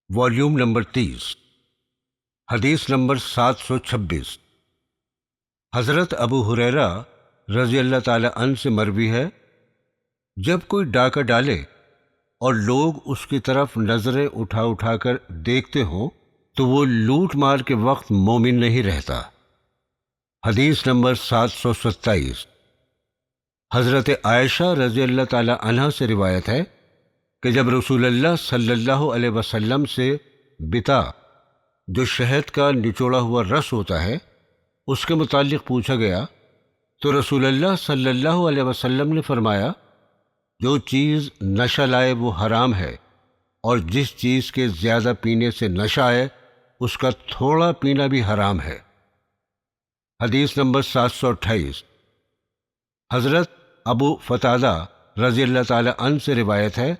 Volume number 30، حدیث number 726۔ حضرت ابو ہریرہ رضی اللہ تعالی عنہ سے مروی ہے، جب کوئی ڈاکہ ڈالے اور لوگ اس کی طرف نظریں اٹھا اٹھا کر دیکھتے ہوں تو وہ لوٹ مار کے وقت مومن نہیں رہتا۔ حدیث نمبر 727۔ حضرت عائشہ رضی اللہ تعالی عنہا سے روایت ہے کہ جب رسول اللہ صلی اللہ علیہ وسلم سے بتا، جو شہد کا نچوڑا ہوا رس ہوتا ہے، اس کے متعلق پوچھا گیا تو رسول اللہ صلی اللہ علیہ وسلم نے فرمایا، جو چیز نشہ لائے وہ حرام ہے، اور جس چیز کے زیادہ پینے سے نشہ آئے اس کا تھوڑا پینا بھی حرام ہے۔ حدیث نمبر 728۔ حضرت ابو قتادہ رضی اللہ تعالی عنہ سے روایت ہے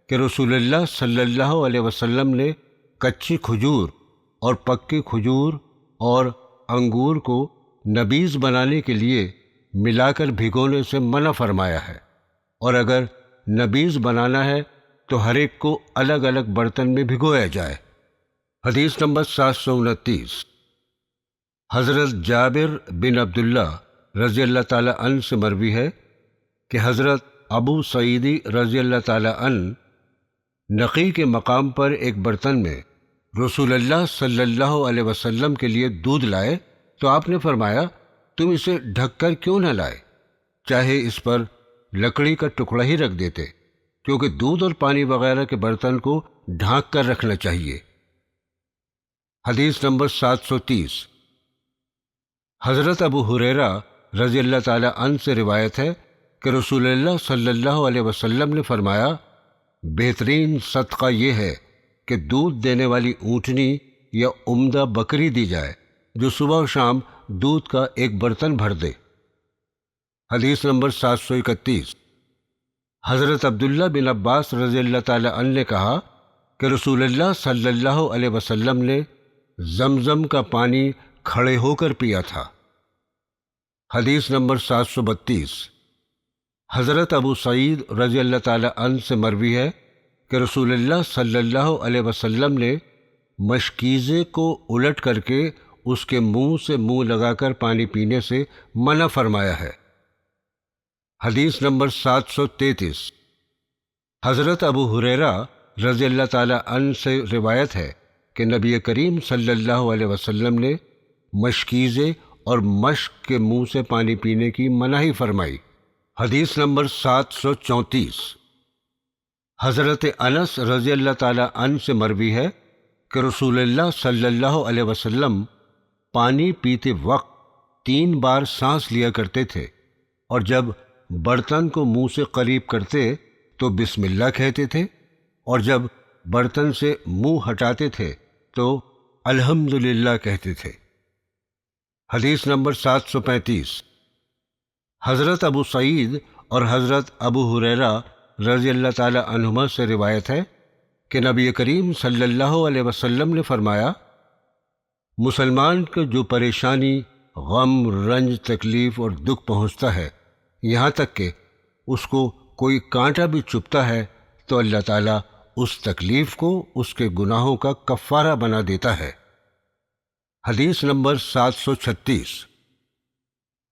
کہ رسول اللہ صلی اللہ علیہ وسلم نے کچی کھجور اور پکی کھجور اور انگور کو نبیذ بنانے کے لیے ملا کر بھگونے سے منع فرمایا ہے، اور اگر نبیذ بنانا ہے تو ہر ایک کو الگ الگ برتن میں بھگویا جائے۔ حدیث نمبر 729۔ حضرت جابر بن عبداللہ رضی اللہ تعالی عنہ سے مروی ہے کہ حضرت ابو سعیدی رضی اللہ تعالی عنہ نقی کے مقام پر ایک برتن میں رسول اللہ صلی اللہ علیہ وسلم کے لیے دودھ لائے تو آپ نے فرمایا، تم اسے ڈھک کر کیوں نہ لائے؟ چاہے اس پر لکڑی کا ٹکڑا ہی رکھ دیتے، کیونکہ دودھ اور پانی وغیرہ کے برتن کو ڈھانک کر رکھنا چاہیے۔ حدیث نمبر 730۔ حضرت ابو ہریرہ رضی اللہ تعالی عنہ سے روایت ہے کہ رسول اللہ صلی اللہ علیہ وسلم نے فرمایا، بہترین صدقہ یہ ہے کہ دودھ دینے والی اونٹنی یا عمدہ بکری دی جائے جو صبح و شام دودھ کا ایک برتن بھر دے۔ حدیث نمبر 731۔ حضرت عبداللہ بن عباس رضی اللہ تعالی عنہ نے کہا کہ رسول اللہ صلی اللہ علیہ وسلم نے زمزم کا پانی کھڑے ہو کر پیا تھا۔ حدیث نمبر 732۔ حضرت ابو سعید رضی اللہ تعالی عنہ سے مروی ہے کہ رسول اللہ صلی اللہ علیہ وسلم نے مشکیزے کو الٹ کر کے اس کے منہ سے منہ لگا کر پانی پینے سے منع فرمایا ہے۔ حدیث نمبر 733۔ حضرت ابو ہریرہ رضی اللہ تعالی عنہ سے روایت ہے کہ نبی کریم صلی اللہ علیہ وسلم نے مشکیزے اور مشک کے منہ سے پانی پینے کی مناہی فرمائی۔ حدیث نمبر 734۔ حضرت انس رضی اللہ تعالی عنہ سے مروی ہے کہ رسول اللہ صلی اللہ علیہ وسلم پانی پیتے وقت 3 بار سانس لیا کرتے تھے، اور جب برتن کو منہ سے قریب کرتے تو بسم اللہ کہتے تھے، اور جب برتن سے منہ ہٹاتے تھے تو الحمدللہ کہتے تھے۔ حدیث نمبر 735۔ حضرت ابو سعید اور حضرت ابو ہریرہ رضی اللہ تعالی عنہما سے روایت ہے کہ نبی کریم صلی اللہ علیہ وسلم نے فرمایا، مسلمان کو جو پریشانی، غم، رنج، تکلیف اور دکھ پہنچتا ہے، یہاں تک کہ اس کو کوئی کانٹا بھی چبھتا ہے، تو اللہ تعالیٰ اس تکلیف کو اس کے گناہوں کا کفارہ بنا دیتا ہے۔ حدیث نمبر 736۔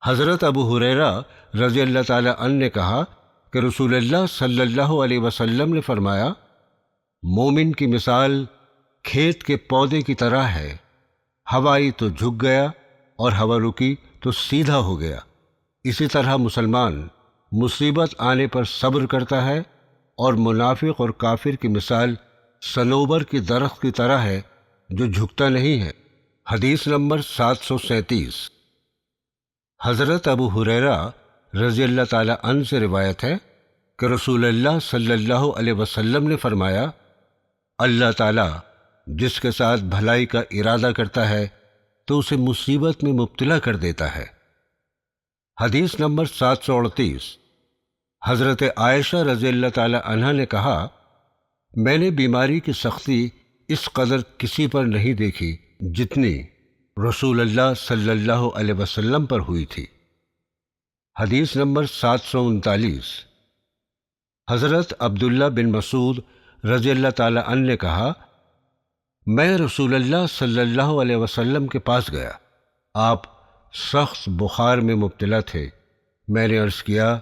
حضرت ابو ہریرہ رضی اللہ تعالی عنہ نے کہا کہ رسول اللہ صلی اللہ علیہ وسلم نے فرمایا، مومن کی مثال کھیت کے پودے کی طرح ہے، ہوا آئی تو جھک گیا اور ہوا رکی تو سیدھا ہو گیا۔ اسی طرح مسلمان مصیبت آنے پر صبر کرتا ہے، اور منافق اور کافر کی مثال صنوبر کی درخت کی طرح ہے جو جھکتا نہیں ہے۔ حدیث نمبر 737۔ حضرت ابو ہریرہ رضی اللہ تعالی عنہ سے روایت ہے کہ رسول اللہ صلی اللہ علیہ وسلم نے فرمایا، اللہ تعالیٰ جس کے ساتھ بھلائی کا ارادہ کرتا ہے تو اسے مصیبت میں مبتلا کر دیتا ہے۔ حدیث نمبر 738۔ حضرت عائشہ رضی اللہ تعالی عنہا نے کہا، میں نے بیماری کی سختی اس قدر کسی پر نہیں دیکھی جتنی رسول اللہ صلی اللہ علیہ وسلم پر ہوئی تھی۔ حدیث نمبر 739۔ حضرت عبداللہ بن مسعود رضی اللہ تعالی عنہ نے کہا، میں رسول اللہ صلی اللہ علیہ وسلم کے پاس گیا۔ آپ سخت بخار میں مبتلا تھے۔ میں نے عرض کیا،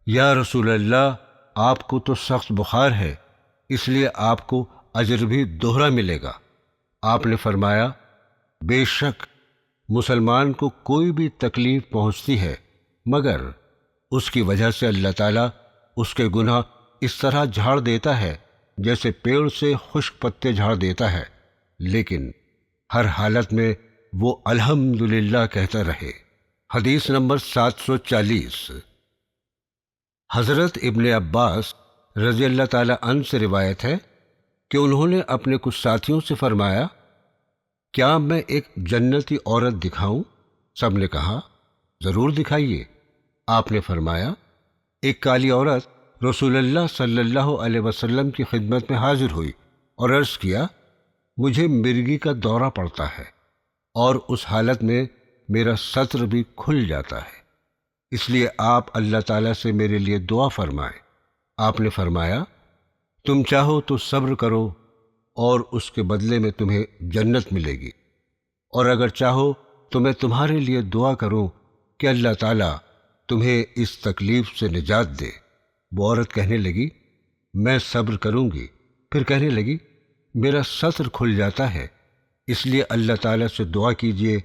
یا رسول اللہ، آپ کو تو سخت بخار ہے، اس لیے آپ کو اجر بھی دوہرا ملے گا۔ آپ نے فرمایا، بے شک مسلمان کو کوئی بھی تکلیف پہنچتی ہے مگر اس کی وجہ سے اللہ تعالیٰ اس کے گناہ اس طرح جھاڑ دیتا ہے جیسے پیڑ سے خشک پتے جھاڑ دیتا ہے، لیکن ہر حالت میں وہ الحمدللہ کہتا رہے۔ حدیث نمبر 740۔ حضرت ابن عباس رضی اللہ تعالی عنہ سے روایت ہے کہ انہوں نے اپنے کچھ ساتھیوں سے فرمایا، کیا میں ایک جنتی عورت دکھاؤں؟ سب نے کہا، ضرور دکھائیے۔ آپ نے فرمایا، ایک کالی عورت رسول اللہ صلی اللہ علیہ وسلم کی خدمت میں حاضر ہوئی اور عرض کیا، مجھے مرگی کا دورہ پڑتا ہے اور اس حالت میں میرا سطر بھی کھل جاتا ہے، اس لیے آپ اللہ تعالیٰ سے میرے لیے دعا فرمائیں۔ آپ نے فرمایا، تم چاہو تو صبر کرو اور اس کے بدلے میں تمہیں جنت ملے گی، اور اگر چاہو تو میں تمہارے لیے دعا کروں کہ اللہ تعالیٰ تمہیں اس تکلیف سے نجات دے۔ وہ عورت کہنے لگی، میں صبر کروں گی۔ پھر کہنے لگی، میرا سطر کھل جاتا ہے، اس لیے اللہ تعالیٰ سے دعا کیجئے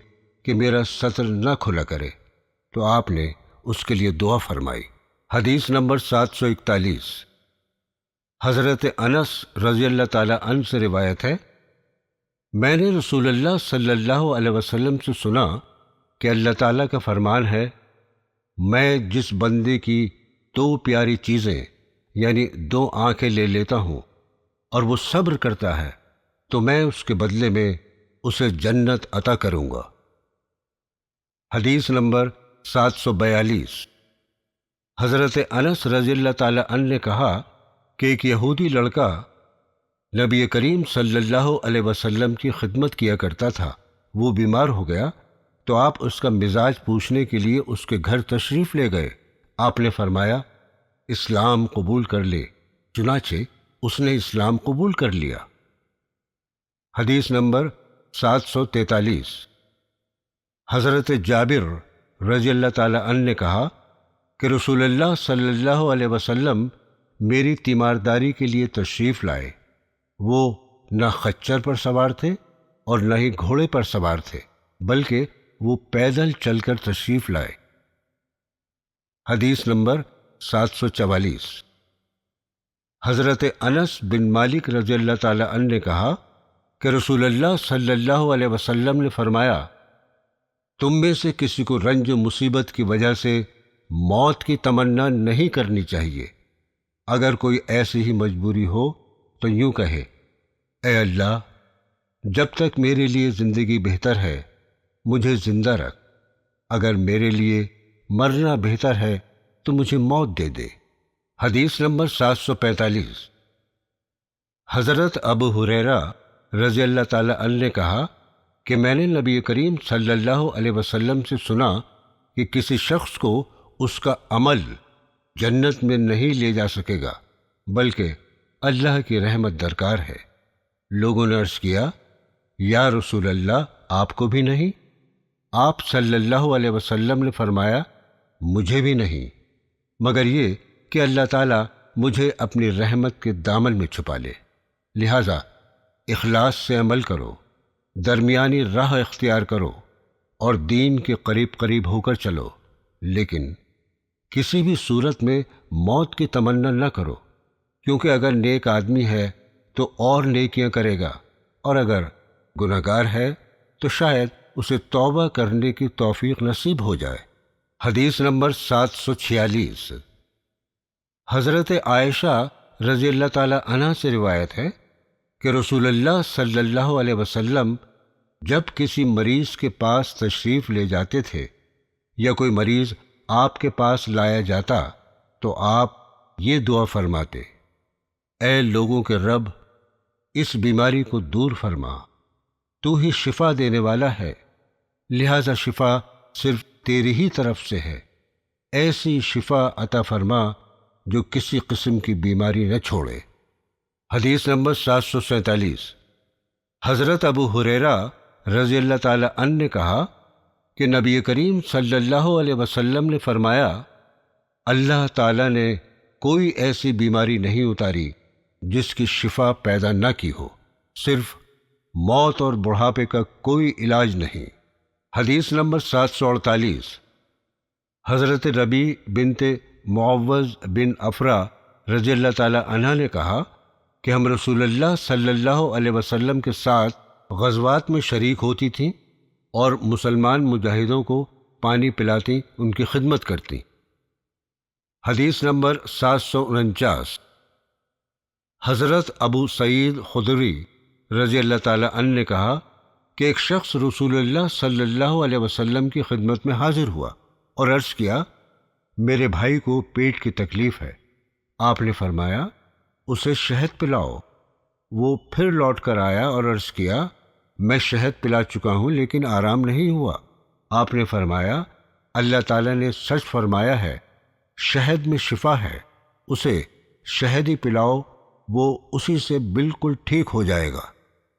کہ میرا سطر نہ کھلا کرے۔ تو آپ نے اس کے لیے دعا فرمائی۔ حدیث نمبر 741۔ حضرت انس رضی اللہ تعالی عنہ سے روایت ہے، میں نے رسول اللہ صلی اللہ علیہ وسلم سے سنا کہ اللہ تعالیٰ کا فرمان ہے، میں جس بندے کی 2 پیاری چیزیں یعنی 2 آنکھیں لے لیتا ہوں اور وہ صبر کرتا ہے تو میں اس کے بدلے میں اسے جنت عطا کروں گا۔ حدیث نمبر 742۔ حضرت انس رضی اللہ تعالی عنہ نے کہا کہ ایک یہودی لڑکا نبی کریم صلی اللہ علیہ وسلم کی خدمت کیا کرتا تھا۔ وہ بیمار ہو گیا تو آپ اس کا مزاج پوچھنے کے لیے اس کے گھر تشریف لے گئے۔ آپ نے فرمایا، اسلام قبول کر لے۔ چنانچہ اس نے اسلام قبول کر لیا۔ حدیث نمبر 743۔ حضرت جابر رضی اللہ تعالی عنہ نے کہا کہ رسول اللہ صلی اللہ علیہ وسلم میری تیمارداری کے لیے تشریف لائے۔ وہ نہ خچر پر سوار تھے اور نہ ہی گھوڑے پر سوار تھے، بلکہ وہ پیدل چل کر تشریف لائے۔ حدیث نمبر 744۔ حضرت انس بن مالک رضی اللہ تعالی عنہ نے کہا کہ رسول اللہ صلی اللہ علیہ وسلم نے فرمایا، تم میں سے کسی کو رنج و مصیبت کی وجہ سے موت کی تمنا نہیں کرنی چاہیے۔ اگر کوئی ایسی ہی مجبوری ہو تو یوں کہے، اے اللہ، جب تک میرے لیے زندگی بہتر ہے مجھے زندہ رکھ، اگر میرے لیے مرنا بہتر ہے تو مجھے موت دے دے۔ حدیث نمبر 745۔ حضرت ابو ہریرہ رضی اللہ تعالی عنہ نے کہا کہ میں نے نبی کریم صلی اللہ علیہ وسلم سے سنا کہ کسی شخص کو اس کا عمل جنت میں نہیں لے جا سکے گا بلکہ اللہ کی رحمت درکار ہے۔ لوگوں نے عرض کیا، یا رسول اللہ، آپ کو بھی نہیں؟ آپ صلی اللہ علیہ وسلم نے فرمایا، مجھے بھی نہیں، مگر یہ کہ اللہ تعالیٰ مجھے اپنی رحمت کے دامن میں چھپا لے۔ لہذا اخلاص سے عمل کرو، درمیانی راہ اختیار کرو اور دین کے قریب قریب ہو کر چلو، لیکن کسی بھی صورت میں موت کی تمنا نہ کرو، کیونکہ اگر نیک آدمی ہے تو اور نیکیاں کرے گا، اور اگر گناہگار ہے تو شاید اسے توبہ کرنے کی توفیق نصیب ہو جائے۔ حدیث نمبر 746۔ حضرت عائشہ رضی اللہ تعالی عنہا سے روایت ہے کہ رسول اللہ صلی اللہ علیہ وسلم جب کسی مریض کے پاس تشریف لے جاتے تھے یا کوئی مریض آپ کے پاس لایا جاتا تو آپ یہ دعا فرماتے، اے لوگوں کے رب، اس بیماری کو دور فرما، تو ہی شفا دینے والا ہے، لہذا شفا صرف تیری ہی طرف سے ہے، ایسی شفا عطا فرما جو کسی قسم کی بیماری نہ چھوڑے۔ حدیث نمبر 747۔ حضرت ابو ہریرہ رضی اللہ تعالی عنہ نے کہا کہ نبی کریم صلی اللہ علیہ وسلم نے فرمایا، اللہ تعالیٰ نے کوئی ایسی بیماری نہیں اتاری جس کی شفا پیدا نہ کی ہو، صرف موت اور بڑھاپے کا کوئی علاج نہیں۔ حدیث نمبر 748۔ حضرت ربیع بنت معوذ بن افرا رضی اللہ تعالی عنہ نے کہا کہ ہم رسول اللہ صلی اللہ علیہ وسلم کے ساتھ غزوات میں شریک ہوتی تھیں اور مسلمان مجاہدوں کو پانی پلاتی، ان کی خدمت کرتی۔ حدیث نمبر 749۔ حضرت ابو سعید خدری رضی اللہ تعالی عنہ نے کہا کہ ایک شخص رسول اللہ صلی اللہ علیہ وسلم کی خدمت میں حاضر ہوا اور عرض کیا، میرے بھائی کو پیٹ کی تکلیف ہے۔ آپ نے فرمایا، اسے شہد پلاؤ۔ وہ پھر لوٹ کر آیا اور عرض کیا، میں شہد پلا چکا ہوں لیکن آرام نہیں ہوا۔ آپ نے فرمایا، اللہ تعالیٰ نے سچ فرمایا ہے، شہد میں شفا ہے، اسے شہد ہی پلاؤ، وہ اسی سے بالکل ٹھیک ہو جائے گا۔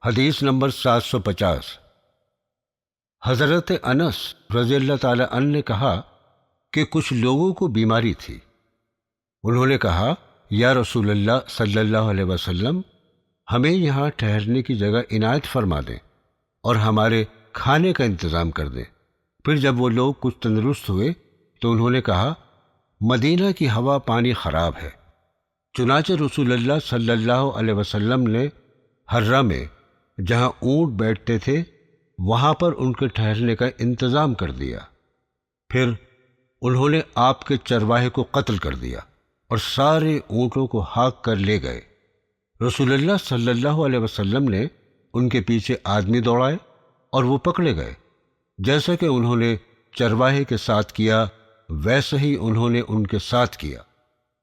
حدیث نمبر 750۔ حضرت انس رضی اللہ تعالی عنہ نے کہا کہ کچھ لوگوں کو بیماری تھی۔ انہوں نے کہا، یا رسول اللہ صلی اللہ علیہ وسلم، ہمیں یہاں ٹھہرنے کی جگہ عنایت فرما دیں اور ہمارے کھانے کا انتظام کر دیں۔ پھر جب وہ لوگ کچھ تندرست ہوئے تو انہوں نے کہا، مدینہ کی ہوا پانی خراب ہے۔ چنانچہ رسول اللہ صلی اللہ علیہ وسلم نے حرہ میں جہاں اونٹ بیٹھتے تھے وہاں پر ان کے ٹھہرنے کا انتظام کر دیا۔ پھر انہوں نے آپ کے چرواہے کو قتل کر دیا اور سارے اونٹوں کو ہاک کر لے گئے۔ رسول اللہ صلی اللہ علیہ وسلم نے ان کے پیچھے آدمی دوڑائے اور وہ پکڑے گئے۔ جیسا کہ انہوں نے چرواہے کے ساتھ کیا ویسے ہی انہوں نے ان کے ساتھ کیا۔